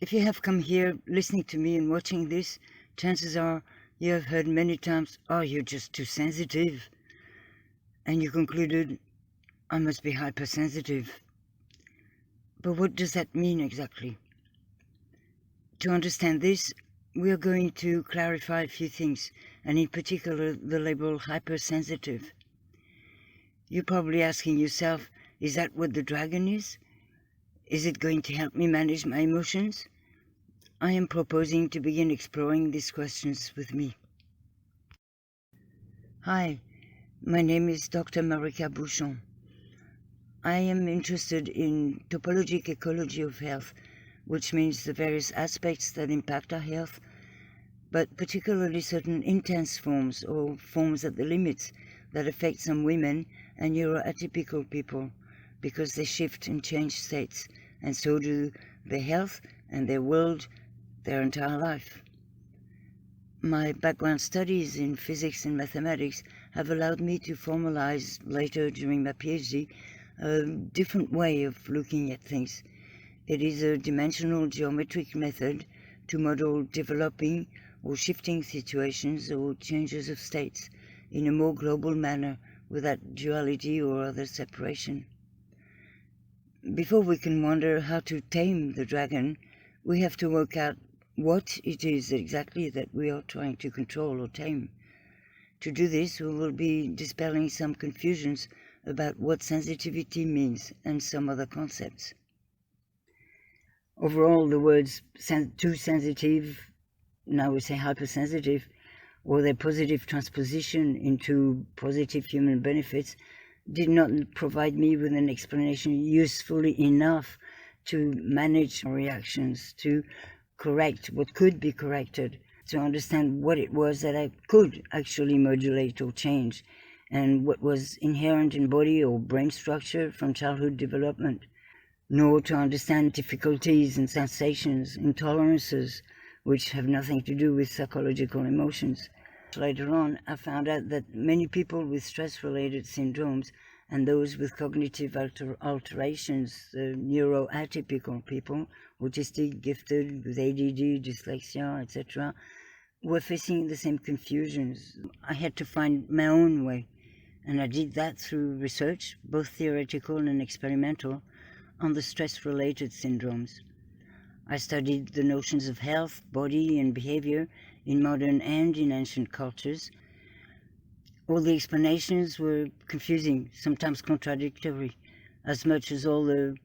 If you have come here listening to me and watching this, chances are you have heard many times, "Oh, you're just too sensitive." And you concluded, "I must be hypersensitive." But what does that mean exactly? To understand this, we are going to clarify a few things, and in particular the label hypersensitive. You're probably asking yourself, is that what the dragon is? Is it going to help me manage my emotions? I am proposing to begin exploring these questions with me. Hi, my name is Dr. Marika Bouchon. I am interested in topologic ecology of health, which means the various aspects that impact our health, but particularly certain intense forms or forms at the limits that affect some women and neuroatypical people because they shift and change states, and so do their health and their world, their entire life. My background studies in physics and mathematics have allowed me to formalize later during my PhD a different way of looking at things. It is a dimensional geometric method to model developing or shifting situations or changes of states in a more global manner without duality or other separation. Before we can wonder how to tame the dragon, we have to work out what it is exactly that we are trying to control or tame. To do this, we will be dispelling some confusions about what sensitivity means and some other concepts. Overall, the words too sensitive, now we say hypersensitive, or their positive transposition into positive human benefits did not provide me with an explanation usefully enough to manage reactions, to correct what could be corrected, to understand what it was that I could actually modulate or change, and what was inherent in body or brain structure from childhood development, nor to understand difficulties and sensations, intolerances, which have nothing to do with psychological emotions. Later on, I found out that many people with stress-related syndromes and those with cognitive alterations, neuroatypical people, autistic, gifted, with ADD, dyslexia, etc., were facing the same confusions. I had to find my own way, and I did that through research, both theoretical and experimental, on the stress-related syndromes. I studied the notions of health, body, and behavior in modern and in ancient cultures. All the explanations were confusing, sometimes contradictory, as much as all the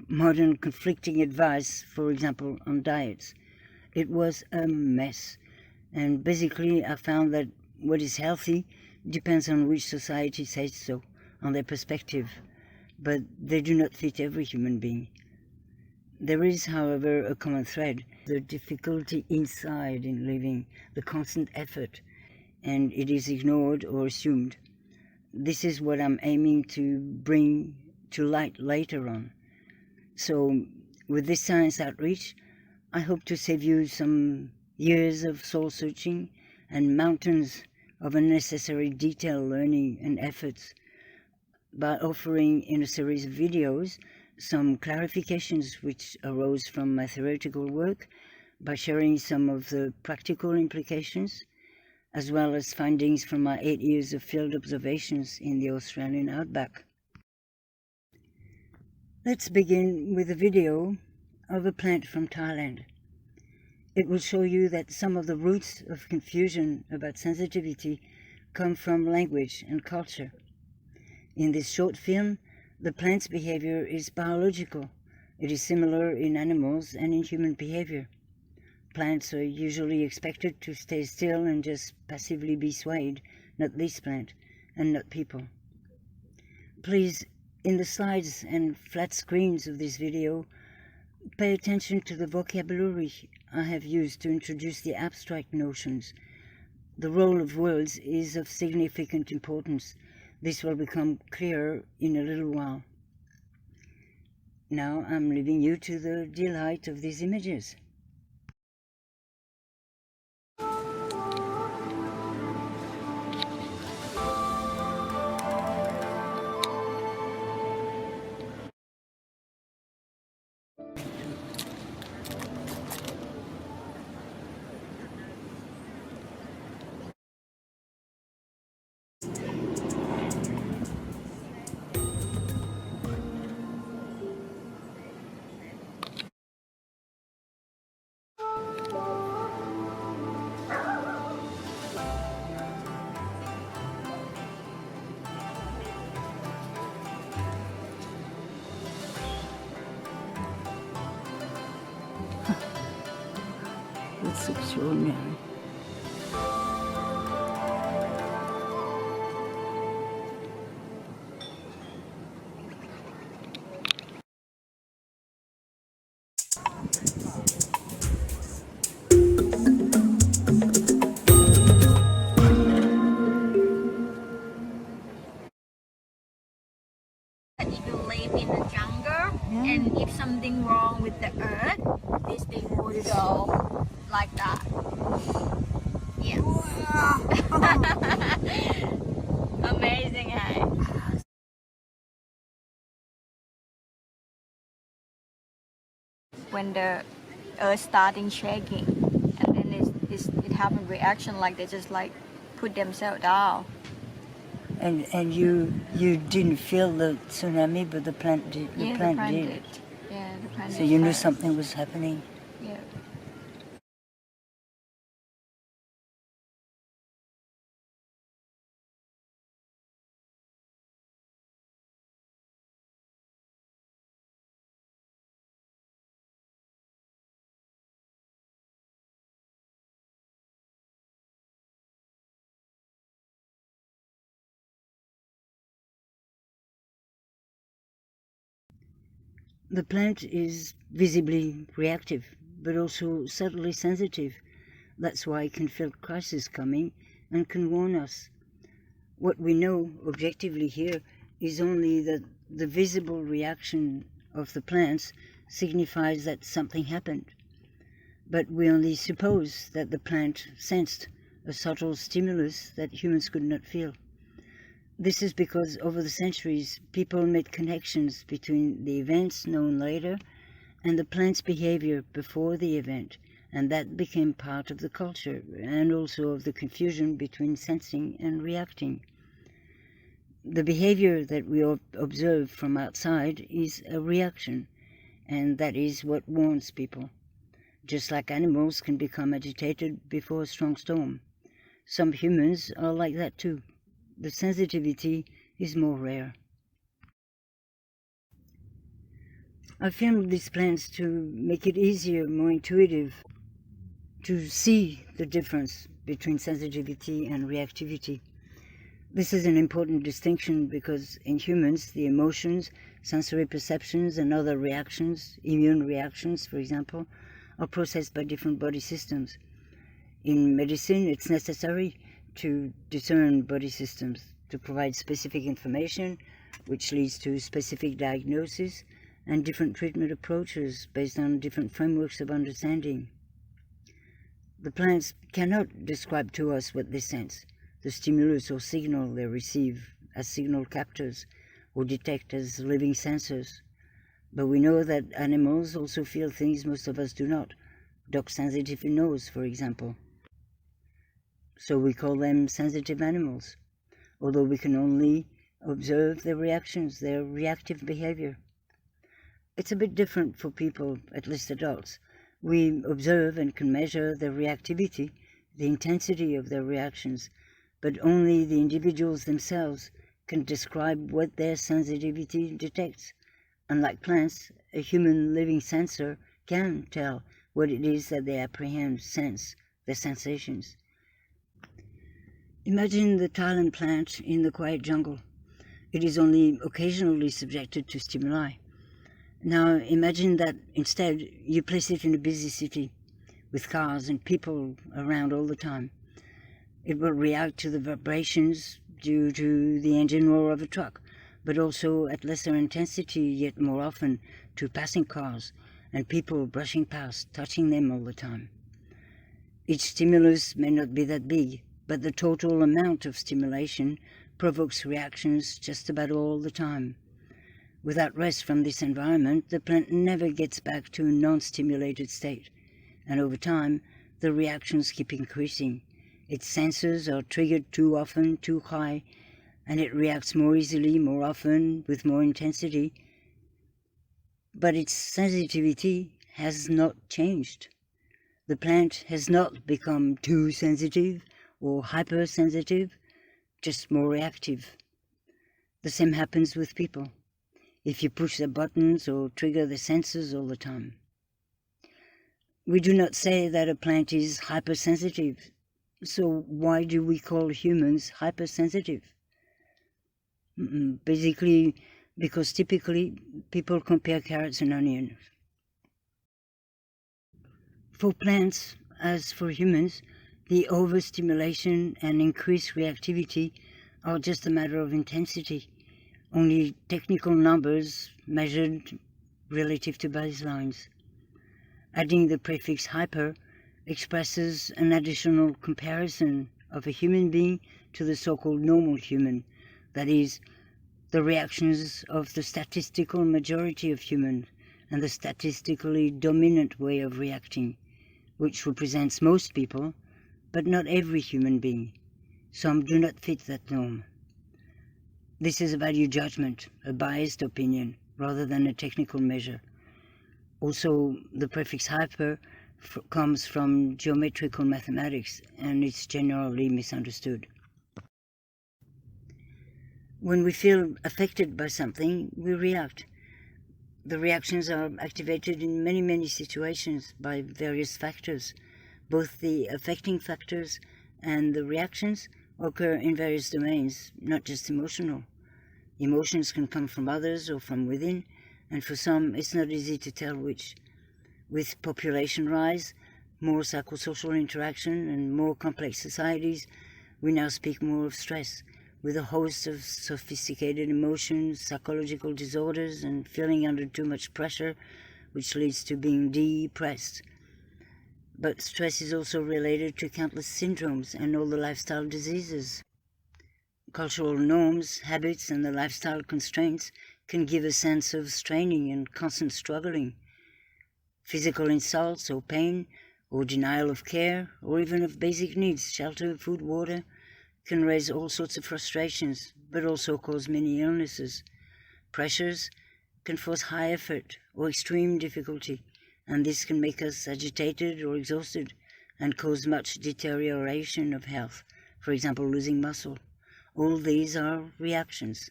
modern conflicting advice, for example, on diets. It was a mess, and basically I found that what is healthy depends on which society says so, on their perspective, but they do not fit every human being. There is, however, a common thread, the difficulty inside in living, the constant effort, and it is ignored or assumed. This is what I'm aiming to bring to light later on. So, with this science outreach, I hope to save you some years of soul-searching and mountains of unnecessary detail learning and efforts by offering in a series of videos some clarifications which arose from my theoretical work, by sharing some of the practical implications, as well as findings from my 8 years of field observations in the Australian outback. Let's begin with a video of a plant from Thailand. It will show you that some of the roots of confusion about sensitivity come from language and culture. In this short film, the plant's behavior is biological. It is similar in animals and in human behavior. Plants are usually expected to stay still and just passively be swayed, not this plant, and not people. Please, in the slides and flat screens of this video, pay attention to the vocabulary I have used to introduce the abstract notions. The role of words is of significant importance. This will become clearer in a little while. Now I'm leaving you to the delight of these images. It's extraordinary. If you live in the jungle and if something wrong with the earth, this thing would go like that. Yes. Amazing, hey? When the earth starting shaking, and then it happen reaction like they just like put themselves down. And you didn't feel the tsunami, but the plant did. The plant did. Yeah, the plant So did you knew first. something was happening. Yeah. The plant is visibly reactive, but also subtly sensitive. That's why it can feel crisis coming and can warn us. What we know objectively here is only that the visible reaction of the plants signifies that something happened. But we only suppose that the plant sensed a subtle stimulus that humans could not feel. This is because over the centuries, people made connections between the events known later and the plant's behavior before the event, and that became part of the culture and also of the confusion between sensing and reacting. The behavior that we observe from outside is a reaction, and that is what warns people. Just like animals can become agitated before a strong storm. Some humans are like that too. The sensitivity is more rare. I filmed these plants to make it easier, more intuitive, to see the difference between sensitivity and reactivity. This is an important distinction because in humans, the emotions, sensory perceptions, and other reactions, immune reactions, for example, are processed by different body systems. In medicine, it's necessary to discern body systems, to provide specific information, which leads to specific diagnosis and different treatment approaches based on different frameworks of understanding. The plants cannot describe to us what they sense, the stimulus or signal they receive as signal captors or detect as living sensors. But we know that animals also feel things most of us do not. Dogs sensitive in nose, for example. So we call them sensitive animals, although we can only observe their reactions, their reactive behavior. It's a bit different for people, at least adults. We observe and can measure their reactivity, the intensity of their reactions, but only the individuals themselves can describe what their sensitivity detects. Unlike plants, a human living sensor can tell what it is that they apprehend, sense, their sensations. Imagine the Thailand plant in the quiet jungle. It is only occasionally subjected to stimuli. Now imagine that instead you place it in a busy city with cars and people around all the time. It will react to the vibrations due to the engine roar of a truck, but also at lesser intensity, yet more often, to passing cars and people brushing past, touching them all the time. Each stimulus may not be that big, but the total amount of stimulation provokes reactions just about all the time. Without rest from this environment, the plant never gets back to a non-stimulated state, and over time, the reactions keep increasing. Its sensors are triggered too often, too high, and it reacts more easily, more often, with more intensity. But its sensitivity has not changed. The plant has not become too sensitive or hypersensitive, just more reactive. The same happens with people, if you push the buttons or trigger the sensors all the time. We do not say that a plant is hypersensitive. So why do we call humans hypersensitive? Basically, because typically people compare carrots and onions. For plants, as for humans, the overstimulation and increased reactivity are just a matter of intensity, only technical numbers measured relative to baselines. Adding the prefix hyper expresses an additional comparison of a human being to the so-called normal human, that is, the reactions of the statistical majority of humans and the statistically dominant way of reacting, which represents most people, but not every human being. Some do not fit that norm. This is a value judgment, a biased opinion, rather than a technical measure. Also, the prefix hyper comes from geometrical mathematics, and it's generally misunderstood. When we feel affected by something, we react. The reactions are activated in many situations by various factors. Both the affecting factors and the reactions occur in various domains, not just emotional. Emotions can come from others or from within, and for some it's not easy to tell which. With population rise, more psychosocial interaction and more complex societies, we now speak more of stress, with a host of sophisticated emotions, psychological disorders, and feeling under too much pressure, which leads to being depressed. But stress is also related to countless syndromes and all the lifestyle diseases. Cultural norms, habits, and the lifestyle constraints can give a sense of straining and constant struggling. Physical insults or pain, or denial of care, or even of basic needs, shelter, food, water, can raise all sorts of frustrations, but also cause many illnesses. Pressures can force high effort or extreme difficulty, and this can make us agitated or exhausted and cause much deterioration of health, for example, losing muscle. All these are reactions.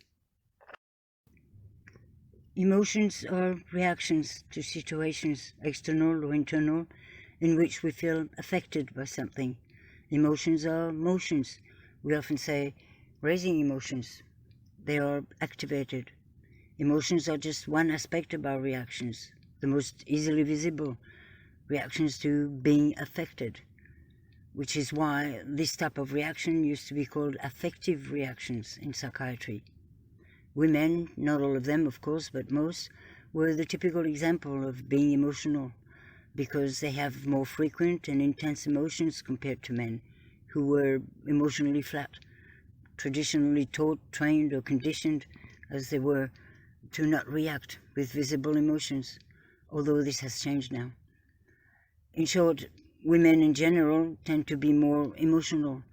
Emotions are reactions to situations, external or internal, in which we feel affected by something. Emotions are motions. We often say, raising emotions. They are activated. Emotions are just one aspect of our reactions, the most easily visible, reactions to being affected, which is why this type of reaction used to be called affective reactions in psychiatry. Women, not all of them of course, but most, were the typical example of being emotional, because they have more frequent and intense emotions compared to men, who were emotionally flat, traditionally taught, trained, or conditioned, as they were, to not react with visible emotions, although this has changed now. In short, women in general tend to be more emotional,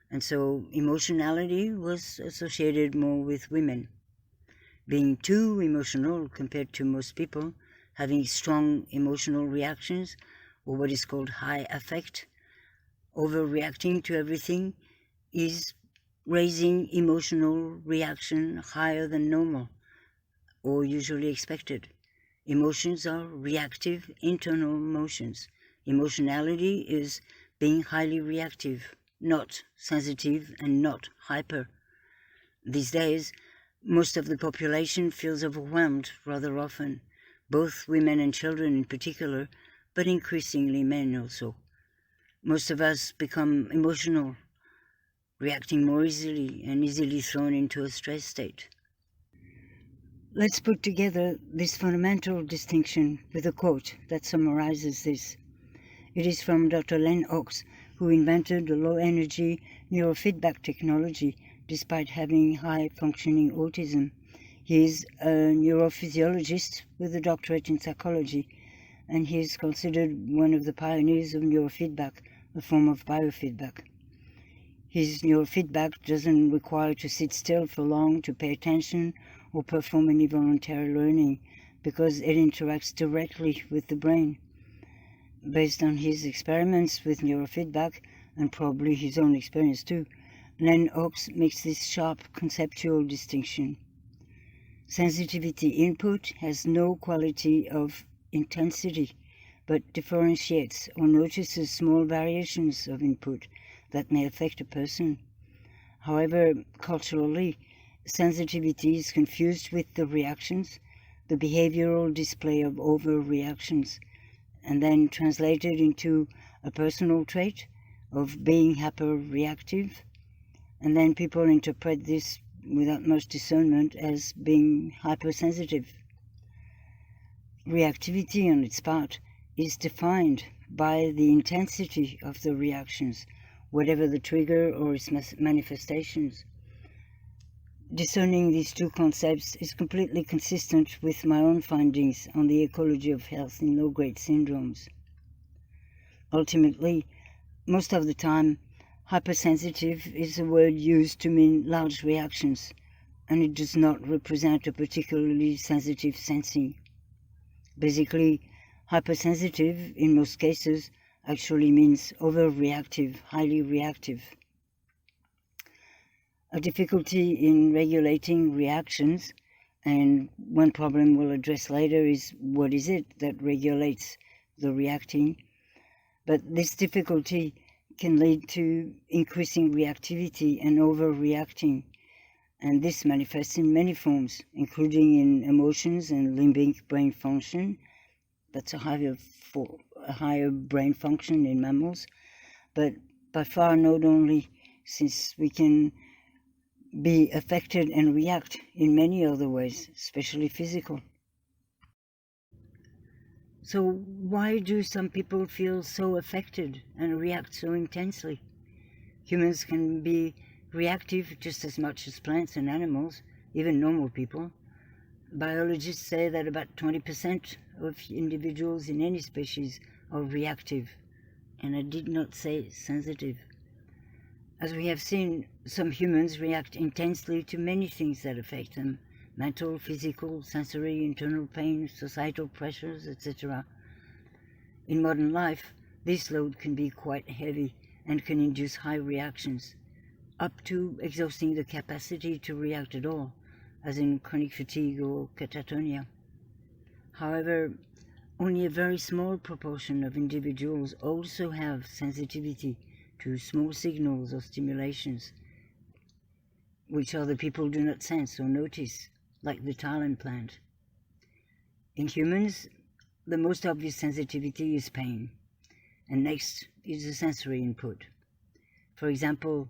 and so emotionality was associated more with women. Being too emotional compared to most people, having strong emotional reactions, or what is called high affect, overreacting to everything, is raising emotional reaction higher than normal, or usually expected. Emotions are reactive internal motions. Emotionality is being highly reactive, not sensitive and not hyper. These days, most of the population feels overwhelmed rather often, both women and children in particular, but increasingly men also. Most of us become emotional, reacting more easily and easily thrown into a stress state. Let's put together this fundamental distinction with a quote that summarizes this. It is from Dr. Len Ox, who invented the low-energy neurofeedback technology despite having high-functioning autism. He is a neurophysiologist with a doctorate in psychology, and he is considered one of the pioneers of neurofeedback, a form of biofeedback. His neurofeedback doesn't require to sit still for long to pay attention or perform any voluntary learning, because it interacts directly with the brain. Based on his experiments with neurofeedback, and probably his own experience too, Len Ox makes this sharp conceptual distinction. Sensitivity input has no quality of intensity, but differentiates or notices small variations of input that may affect a person. However, culturally, sensitivity is confused with the reactions, the behavioral display of overreactions, and then translated into a personal trait of being hyper-reactive, and then people interpret this without much discernment as being hypersensitive. Reactivity, on its part, is defined by the intensity of the reactions, whatever the trigger or its manifestations. Discerning these two concepts is completely consistent with my own findings on the ecology of health in low-grade syndromes. Ultimately, most of the time, hypersensitive is a word used to mean large reactions, and it does not represent a particularly sensitive sensing. Basically, hypersensitive, in most cases, actually means overreactive, highly reactive. A difficulty in regulating reactions, and one problem we'll address later is what is it that regulates the reacting. But this difficulty can lead to increasing reactivity and overreacting, and this manifests in many forms, including in emotions and limbic brain function. That's a higher brain function in mammals, but by far not only, since we can be affected and react in many other ways, especially physical. So why do some people feel so affected and react so intensely? Humans can be reactive just as much as plants and animals, even normal people. Biologists say that about 20% of individuals in any species are reactive, and I did not say sensitive. As we have seen, some humans react intensely to many things that affect them: mental, physical, sensory, internal pain, societal pressures, etc. In modern life, this load can be quite heavy and can induce high reactions, up to exhausting the capacity to react at all, as in chronic fatigue or catatonia. However, only a very small proportion of individuals also have sensitivity to small signals or stimulations, which other people do not sense or notice, like the talent plant. In humans, the most obvious sensitivity is pain, and next is the sensory input. For example,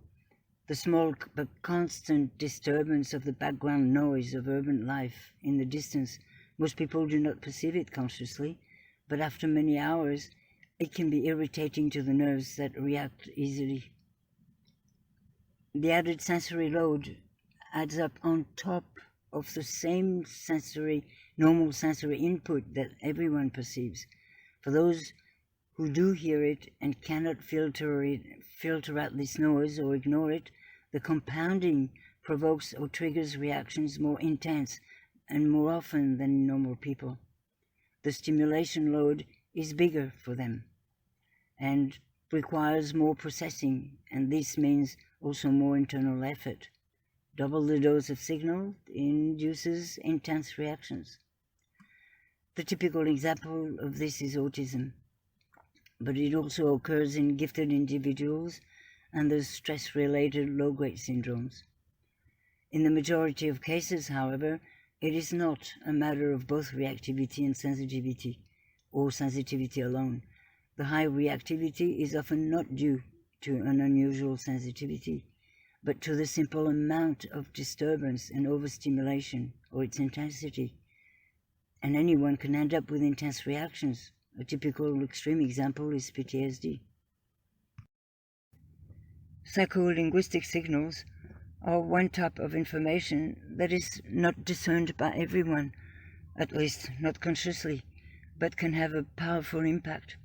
the small but constant disturbance of the background noise of urban life in the distance. Most people do not perceive it consciously, but after many hours, it can be irritating to the nerves that react easily. The added sensory load adds up on top of the same normal sensory input that everyone perceives. For those who do hear it and cannot filter out this noise or ignore it, the compounding provokes or triggers reactions more intense and more often than normal people. The stimulation load is bigger for them and requires more processing, and this means also more internal effort. Double the dose of signal induces intense reactions. The typical example of this is autism, but it also occurs in gifted individuals and the stress-related low-grade syndromes. In the majority of cases, however, it is not a matter of both reactivity and sensitivity, or sensitivity alone. The high reactivity is often not due to an unusual sensitivity, but to the simple amount of disturbance and overstimulation, or its intensity. And anyone can end up with intense reactions. A typical extreme example is PTSD. Psycho-linguistic signals are one type of information that is not discerned by everyone, at least not consciously, but can have a powerful impact.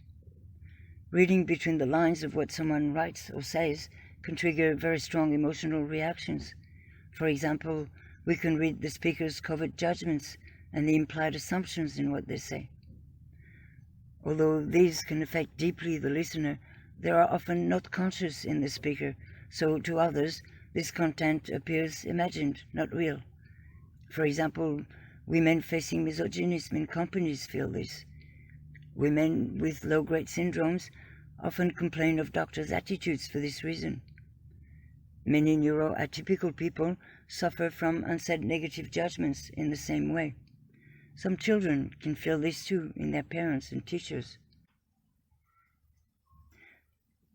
Reading between the lines of what someone writes or says can trigger very strong emotional reactions. For example, we can read the speaker's covert judgments and the implied assumptions in what they say. Although these can affect deeply the listener, they are often not conscious in the speaker, so to others, this content appears imagined, not real. For example, women facing misogynism in companies feel this. Women with low-grade syndromes often complain of doctors' attitudes for this reason. Many neuroatypical people suffer from unsaid negative judgments in the same way. Some children can feel this too in their parents and teachers.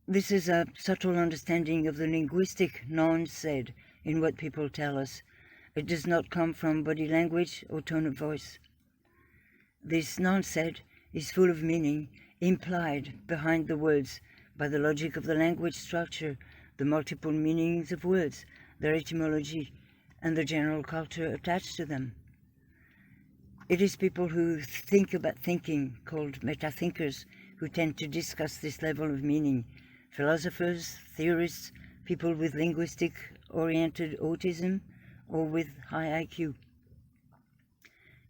This is a subtle understanding of the linguistic non-said in what people tell us. It does not come from body language or tone of voice. This non-said is full of meaning, implied behind the words by the logic of the language structure, the multiple meanings of words, their etymology, and the general culture attached to them. It is people who think about thinking, called meta-thinkers, who tend to discuss this level of meaning. Philosophers, theorists, people with linguistic-oriented autism, or with high IQ.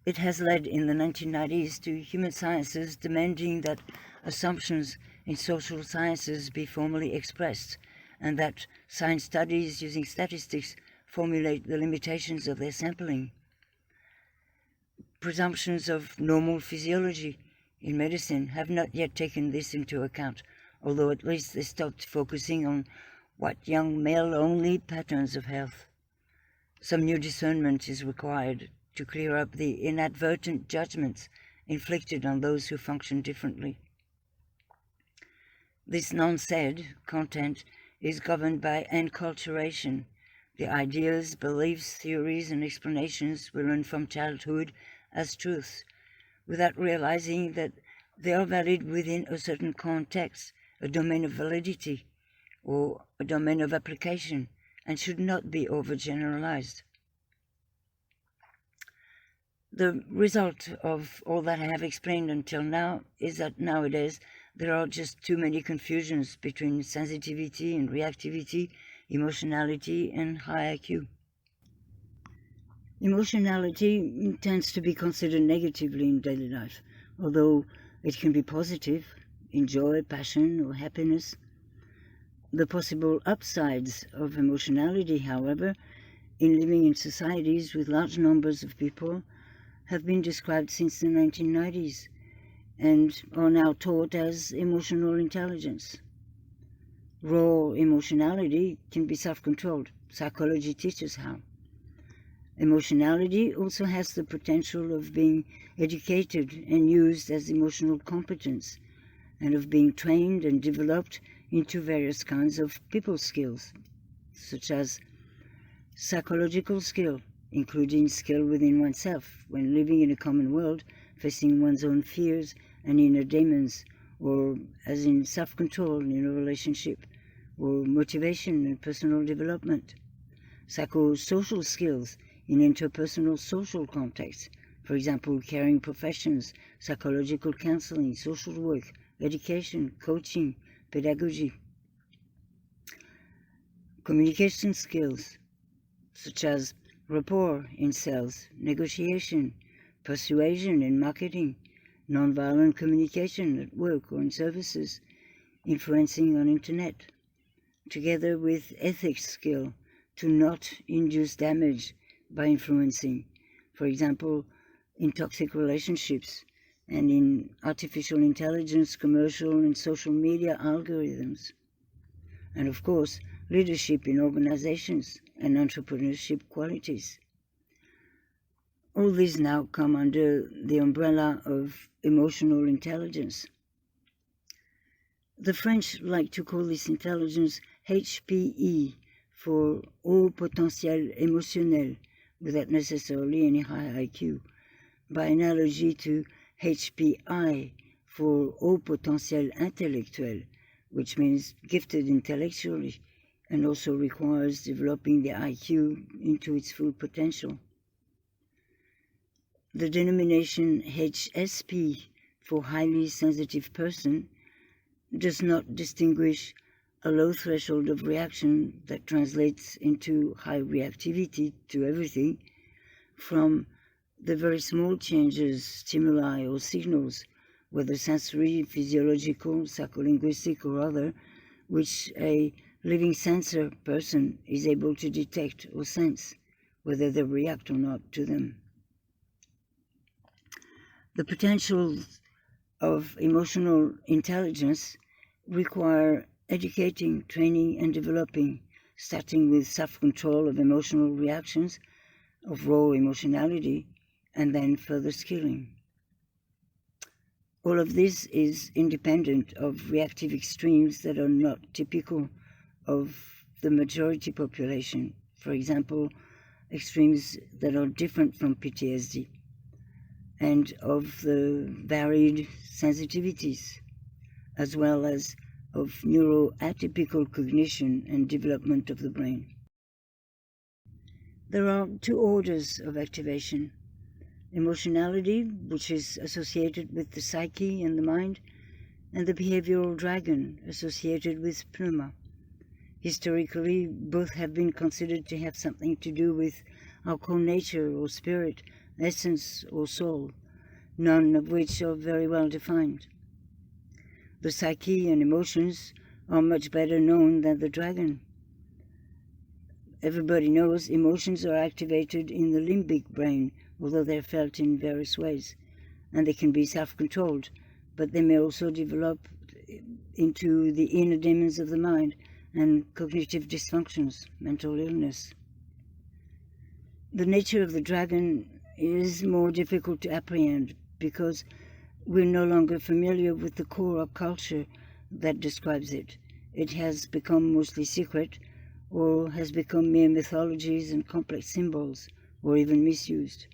It has led in the 1990s to human sciences demanding that assumptions in social sciences be formally expressed, and that science studies using statistics formulate the limitations of their sampling. Presumptions of normal physiology in medicine have not yet taken this into account, although at least they stopped focusing on what young male-only patterns of health. Some new discernment is required to clear up the inadvertent judgments inflicted on those who function differently. This non-said content is governed by enculturation, the ideas, beliefs, theories, and explanations we learn from childhood as truths, without realizing that they are valid within a certain context, a domain of validity, or a domain of application, and should not be overgeneralized. The result of all that I have explained until now is that nowadays there are just too many confusions between sensitivity and reactivity, emotionality and high IQ. Emotionality tends to be considered negatively in daily life, although it can be positive, in joy, passion, or happiness. The possible upsides of emotionality, however, in living in societies with large numbers of people, have been described since the 1990s and are now taught as emotional intelligence. Raw emotionality can be self-controlled. Psychology teaches how. Emotionality also has the potential of being educated and used as emotional competence, and of being trained and developed into various kinds of people skills, such as psychological skill, including skill within oneself when living in a common world, facing one's own fears and inner demons, or as in self-control in a relationship, or motivation and personal development. Psychosocial skills in interpersonal social contexts, for example, caring professions, psychological counseling, social work, education, coaching, pedagogy. Communication skills, such as rapport in sales, negotiation, persuasion in marketing, nonviolent communication at work or in services, influencing on internet, together with ethics skill to not induce damage by influencing, for example, in toxic relationships and in artificial intelligence, commercial and social media algorithms. And of course, leadership in organizations and entrepreneurship qualities. All these now come under the umbrella of emotional intelligence. The French like to call this intelligence HPE, for haut potentiel émotionnel, without necessarily any high IQ, by analogy to HPI, for haut potentiel intellectuel, which means gifted intellectually, and also requires developing the IQ into its full potential. The denomination HSP, for highly sensitive person, does not distinguish a low threshold of reaction that translates into high reactivity to everything from the very small changes, stimuli or signals, whether sensory, physiological, psycho-linguistic or other, which a living sensor person is able to detect or sense, whether they react or not to them. The potentials of emotional intelligence require educating, training, and developing, starting with self-control of emotional reactions, of raw emotionality, and then further skilling. All of this is independent of reactive extremes that are not typical of the majority population. For example, extremes that are different from PTSD, and of the varied sensitivities, as well as of neuroatypical cognition and development of the brain. There are two orders of activation: emotionality, which is associated with the psyche and the mind, and the behavioral dragon, associated with pneuma. Historically, both have been considered to have something to do with our core nature or spirit, essence or soul, none of which are very well defined. The psyche and emotions are much better known than the dragon. Everybody knows emotions are activated in the limbic brain, although they're felt in various ways, and they can be self-controlled, but they may also develop into the inner demons of the mind and cognitive dysfunctions, mental illness. The nature of the dragon is more difficult to apprehend because we're no longer familiar with the core of culture that describes it. It has become mostly secret, or has become mere mythologies and complex symbols, or even misused.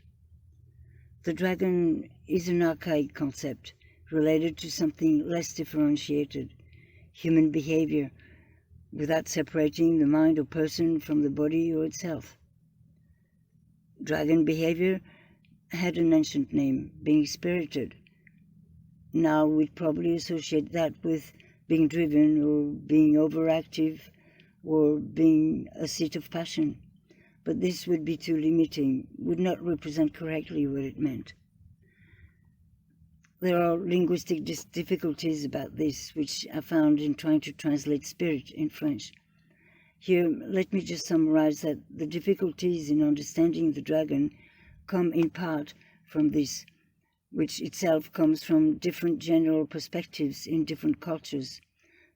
The dragon is an archaic concept related to something less differentiated, human behavior, without separating the mind or person from the body or itself. Dragon behavior had an ancient name, being spirited. Now we'd probably associate that with being driven or being overactive or being a seat of passion. But this would be too limiting, would not represent correctly what it meant. There are linguistic difficulties about this, which I found in trying to translate spirit in French. Here, let me just summarize that the difficulties in understanding the dragon come in part from this, which itself comes from different general perspectives in different cultures.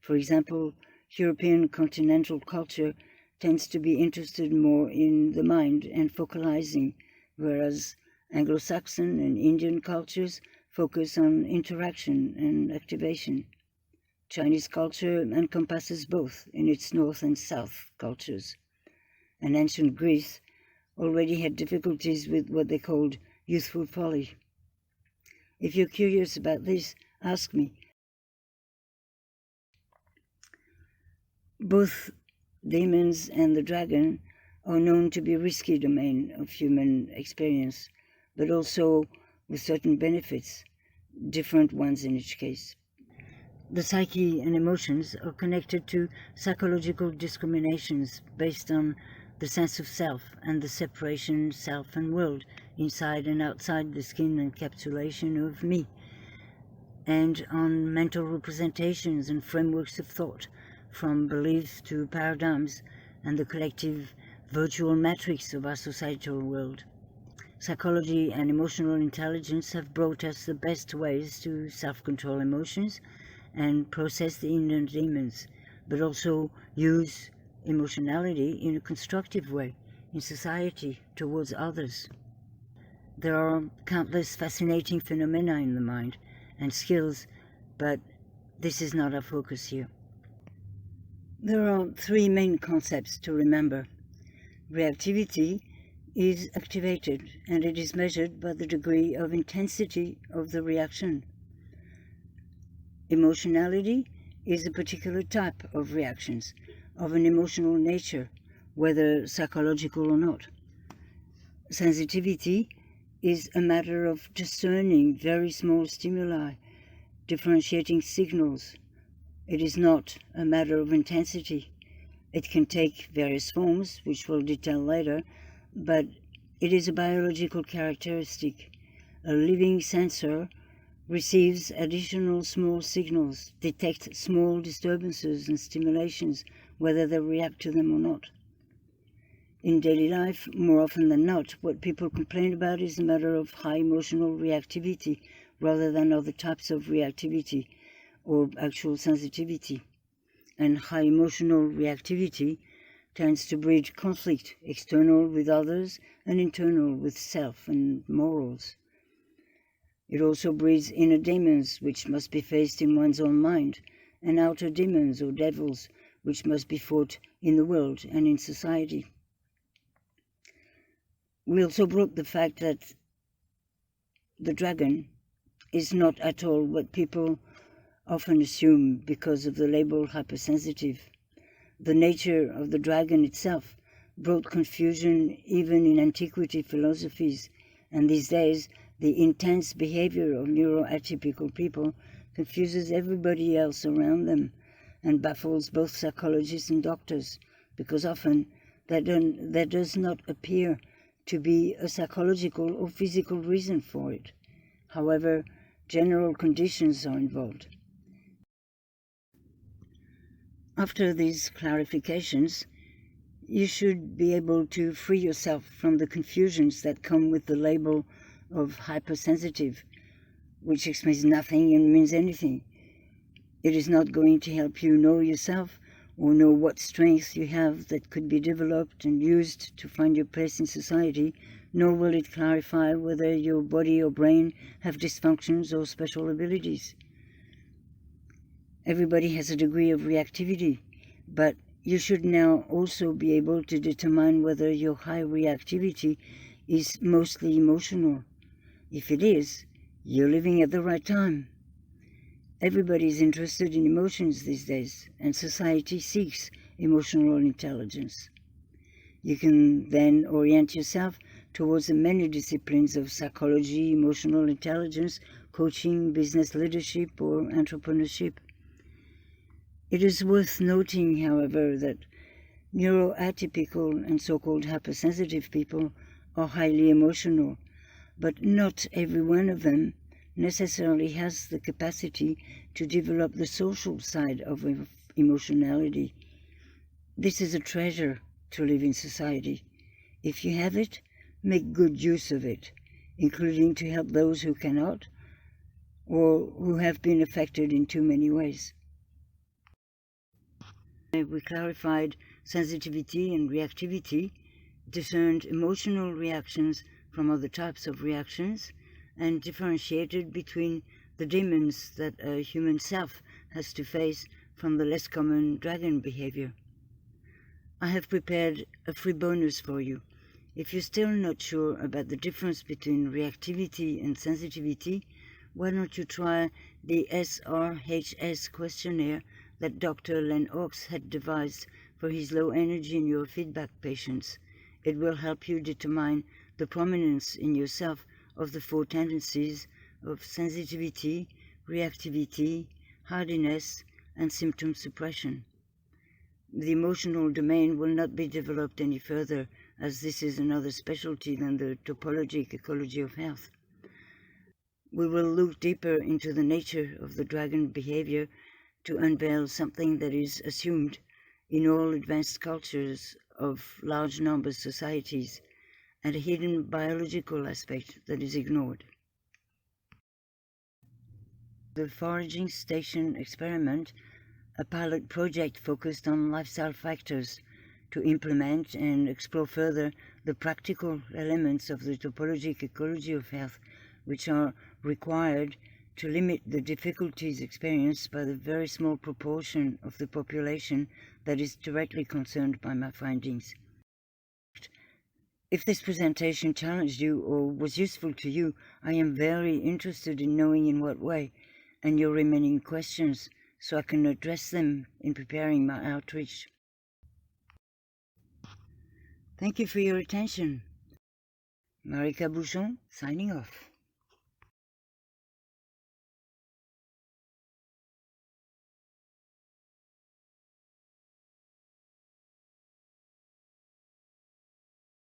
For example, European continental culture tends to be interested more in the mind and focalizing, whereas Anglo-Saxon and Indian cultures focus on interaction and activation. Chinese culture encompasses both in its north and south cultures. And ancient Greece already had difficulties with what they called youthful folly. If you're curious about this, ask me. Both demons and the dragon are known to be risky domain of human experience, but also with certain benefits, different ones in each case. The psyche and emotions are connected to psychological discriminations based on the sense of self and the separation self and world, inside and outside the skin encapsulation of me, and on mental representations and frameworks of thought, from beliefs to paradigms and the collective virtual matrix of our societal world. Psychology and emotional intelligence have brought us the best ways to self-control emotions and process the inner demons, but also use emotionality in a constructive way in society towards others. There are countless fascinating phenomena in the mind and skills, but this is not our focus here. There are three main concepts to remember. Reactivity is activated, and it is measured by the degree of intensity of the reaction. Emotionality is a particular type of reactions, of an emotional nature, whether psychological or not. Sensitivity is a matter of discerning very small stimuli, differentiating signals. It is not a matter of intensity. It can take various forms, which we'll detail later, but it is a biological characteristic. A living sensor receives additional small signals, detects small disturbances and stimulations, whether they react to them or not. In daily life, more often than not, what people complain about is a matter of high emotional reactivity rather than other types of reactivity or actual sensitivity. And high emotional reactivity tends to breed conflict, external with others and internal with self and morals. It also breeds inner demons, which must be faced in one's own mind, and outer demons or devils, which must be fought in the world and in society. We also brought the fact that the dragon is not at all what people often assume because of the label hypersensitive. The nature of the dragon itself brought confusion even in antiquity philosophies, and these days the intense behaviour of neuroatypical people confuses everybody else around them and baffles both psychologists and doctors, because often there does not appear to be a psychological or physical reason for it. However, general conditions are involved. After these clarifications, you should be able to free yourself from the confusions that come with the label of hypersensitive, which explains nothing and means anything. It is not going to help you know yourself or know what strengths you have that could be developed and used to find your place in society, nor will it clarify whether your body or brain have dysfunctions or special abilities. Everybody has a degree of reactivity, but you should now also be able to determine whether your high reactivity is mostly emotional. If it is, you're living at the right time. Everybody is interested in emotions these days, and society seeks emotional intelligence. You can then orient yourself towards the many disciplines of psychology, emotional intelligence, coaching, business leadership, or entrepreneurship. It is worth noting, however, that neuroatypical and so-called hypersensitive people are highly emotional, but not every one of them necessarily has the capacity to develop the social side of emotionality. This is a treasure to live in society. If you have it, make good use of it, including to help those who cannot or who have been affected in too many ways. We clarified sensitivity and reactivity, discerned emotional reactions from other types of reactions, and differentiated between the demons that a human self has to face from the less common dragon behavior. I have prepared a free bonus for you. If you're still not sure about the difference between reactivity and sensitivity, why don't you try the SRHS questionnaire that Dr. Len Oaks had devised for his low-energy neurofeedback patients. It will help you determine the prominence in yourself of the 4 tendencies of sensitivity, reactivity, hardiness, and symptom suppression. The emotional domain will not be developed any further, as this is another specialty than the topologic ecology of health. We will look deeper into the nature of the dragon behavior to unveil something that is assumed in all advanced cultures of large number societies, and a hidden biological aspect that is ignored. The foraging station experiment, a pilot project focused on lifestyle factors to implement and explore further the practical elements of the topologic ecology of health, which are required to limit the difficulties experienced by the very small proportion of the population that is directly concerned by my findings. If this presentation challenged you or was useful to you, I am very interested in knowing in what way, and your remaining questions, so I can address them in preparing my outreach. Thank you for your attention. Marika Bouchon, signing off.